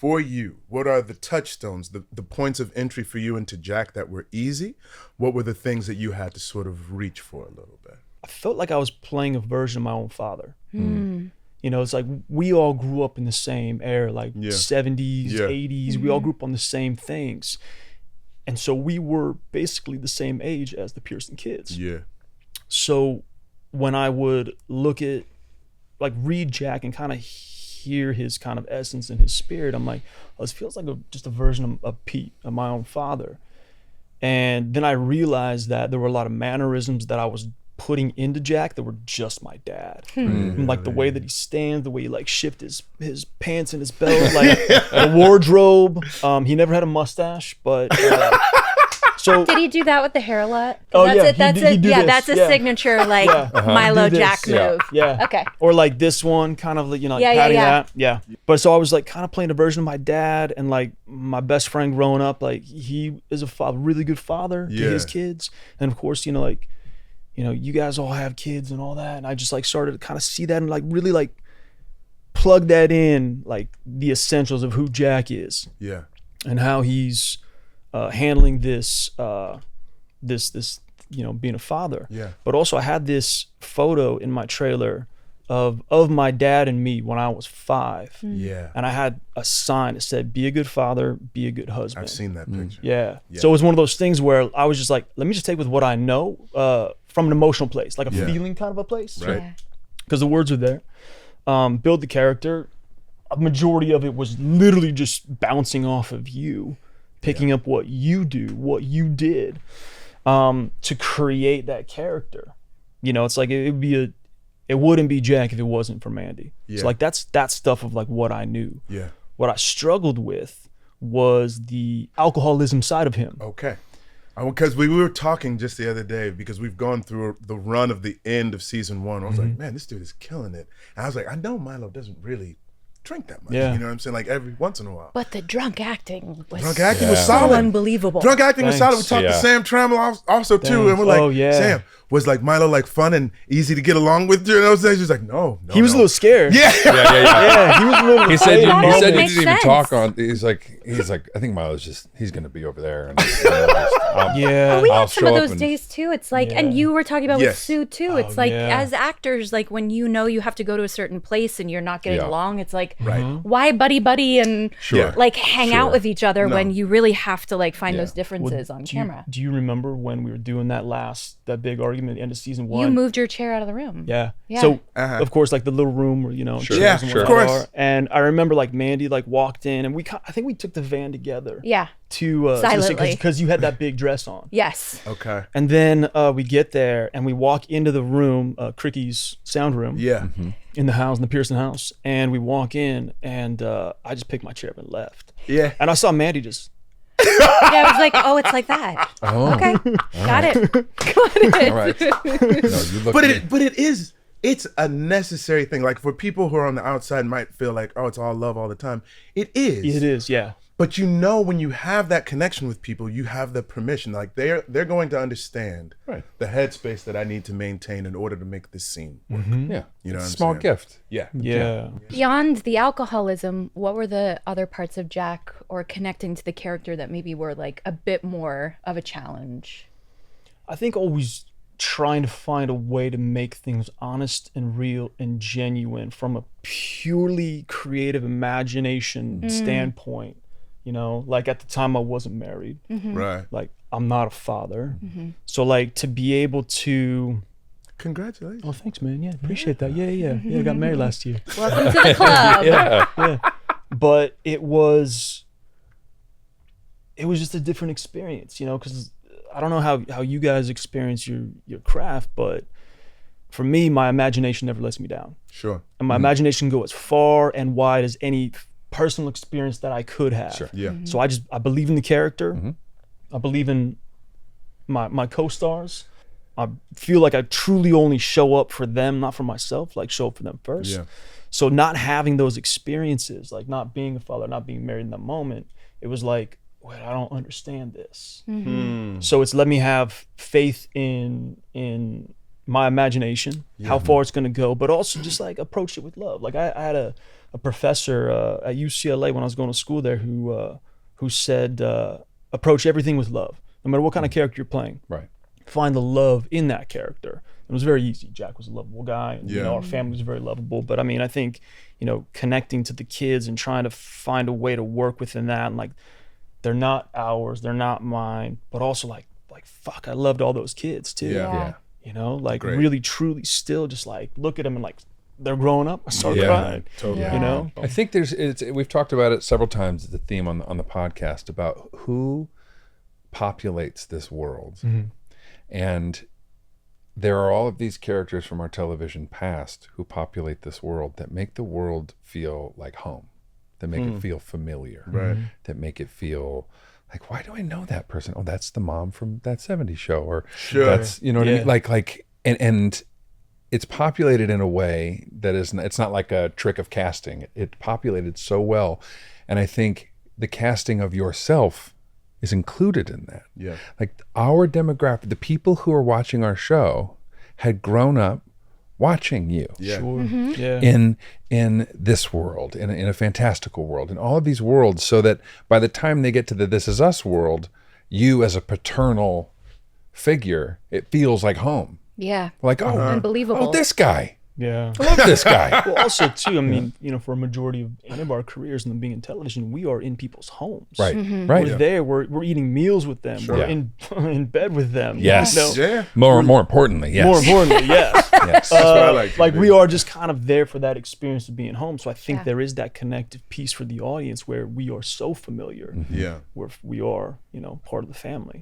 for you, what are the touchstones, the points of entry for you into Jack that were easy? What were the things that you had to sort of reach for a little bit? I felt like I was playing a version of my own father. You know, it's like we all grew up in the same era, like 70s, 80s. We all grew up on the same things. And so we were basically the same age as the Pearson kids. Yeah. So when I would look at, like, read Jack and kind of hear his kind of essence and his spirit, I'm like, oh, this feels like just a version of Pete, of my own father. And then I realized that there were a lot of mannerisms that I was putting into Jack that were just my dad. Like the way that he stands, the way he like shift his pants and his belt, like the wardrobe. He never had a mustache, but so did he do that with the hair a lot? Oh, That's yeah, that's a signature like Milo Jack move. Yeah. Okay. Or like this one, kind of like, you know, like patting that. Yeah. But so I was like kind of playing a version of my dad, and like my best friend growing up, like he is a really good father to his kids, and of course, you know, like, you know, you guys all have kids and all that. And I just like started to kind of see that and like really like plug that in, like the essentials of who Jack is. Yeah. And how he's handling this, you know, being a father. Yeah. But also I had this photo in my trailer of my dad and me when I was 5. Yeah. And I had a sign that said, be a good father, be a good husband. I've seen that picture. Yeah. So it was one of those things where I was just like, let me just take with what I know from an emotional place, like a feeling kind of a place. Right. Because the words are there. Build the character. A majority of it was literally just bouncing off of you, picking up what you do, what you did, to create that character. You know, it's like it wouldn't be Jack if it wasn't for Mandy. Yeah. So like that's stuff of like what I knew. Yeah. What I struggled with was the alcoholism side of him. Okay. Because we were talking just the other day, because we've gone through the run of the end of season 1. I was like, man, this dude is killing it. And I was like, I know Milo doesn't really drink that much. Yeah. You know what I'm saying? Like every once in a while. But the drunk acting was was so solid. unbelievable. Drunk acting was solid. We talked to Sam Trammell also too, and we're like, Sam, was like Milo like fun and easy to get along with during those days? He was like, no. He was a little scared. Yeah. Yeah, he was a little He said you That said you makes didn't even sense. talk on. He's like I think Milo's just he's gonna be over there. And Yeah. We I'll had some of show up those and- days too. It's like, and you were talking about with Yes. Sue too. It's like, yeah. as actors, like when you know you have to go to a certain place and you're not getting Yeah. along, it's like, Right. why buddy and Sure. like hang out Sure. with each other No. when you really have to like find Yeah. those differences on camera. Do you remember when we were doing that big argument at the end of season 1? You moved your chair out of the room. Yeah. Yeah. So of course, like the little room where, you know, Sure. chairs Yeah, and sure. whatnot Of course. are. And I remember like Mandy like walked in, and I think we took the van together. Yeah. To Silently. because you had that big dress on. Yes. Okay. And then we get there and we walk into the room, Cricky's sound room. Yeah. In the house, in the Pearson house, and we walk in, and I just picked my chair up and left. Yeah. And I saw Mandy just. Yeah, I was like, oh, it's like that. Oh. Okay. Got it. Got it. All right. No, you look But it's a necessary thing. Like for people who are on the outside might feel like, oh, it's all love all the time. It is. It is, yeah. But you know, when you have that connection with people, you have the permission. Like they're going to understand the headspace that I need to maintain in order to make this scene work. Yeah. You know what I'm small saying? gift. Yeah. Yeah. Beyond the alcoholism, what were the other parts of Jack or connecting to the character that maybe were like a bit more of a challenge? I think always trying to find a way to make things honest and real and genuine from a purely creative imagination standpoint. You know, like at the time I wasn't married. Right. Like I'm not a father. So like to be able to. Congratulations. Oh, thanks, man. Yeah, appreciate that. Yeah. I got married last year. Welcome to the club. Yeah. But it was just a different experience, you know, because I don't know how you guys experience your craft, but for me, my imagination never lets me down. Sure. And my imagination go as far and wide as any personal experience that I could have. Sure. Yeah. So I believe in the character. I believe in my co-stars. I feel like I truly only show up for them, not for myself, like show up for them first. Yeah. So not having those experiences, like not being a father, not being married in that moment, it was like, wait, I don't understand this. So it's let me have faith in my imagination, how far it's gonna go, but also just like approach it with love. Like I had a a professor at UCLA when I was going to school there who said, approach everything with love, no matter what kind of character you're playing. Right. Find the love in that character. It was very easy. Jack was a lovable guy, and you know, our family was very lovable. But I mean, I think, you know, connecting to the kids and trying to find a way to work within that, and like, they're not ours, they're not mine, but also like fuck, I loved all those kids too. Yeah. You know, like Great. really truly still just like look at them and like they're growing up. I start Yeah. crying. Totally. Yeah. You know, I think we've talked about it several times, the theme on the podcast about who populates this world. And there are all of these characters from our television past who populate this world that make the world feel like home, that make it feel familiar, Right. that make it feel like, why do I know that person? Oh, that's the mom from that 70s show, or Sure. that's, you know what I Yeah. mean? Like, and it's populated in a way that it's not like a trick of casting. It populated so well. And I think the casting of yourself is included in that. Yeah. Like our demographic, the people who are watching our show had grown up watching you Yeah. sure, yeah, in this world, in a fantastical world, in all of these worlds, so that by the time they get to the This Is Us world, you as a paternal figure, it feels like home. Yeah. Like, oh, Unbelievable. oh, this guy. yeah. I love this guy. Well, also too, I mean, you know, for a majority of any of our careers and them being in television, we are in people's homes. Right, Mm-hmm. right. We're there. We're eating meals with them. We're Yeah. in bed with them. Yes. You know? Yeah. More importantly, yes. More importantly, yes. Yes. That's what I like. Like we are just kind of there for that experience of being home. So I think Yeah. there is that connective piece for the audience where we are so familiar, Yeah. where we are, you know, part of the family.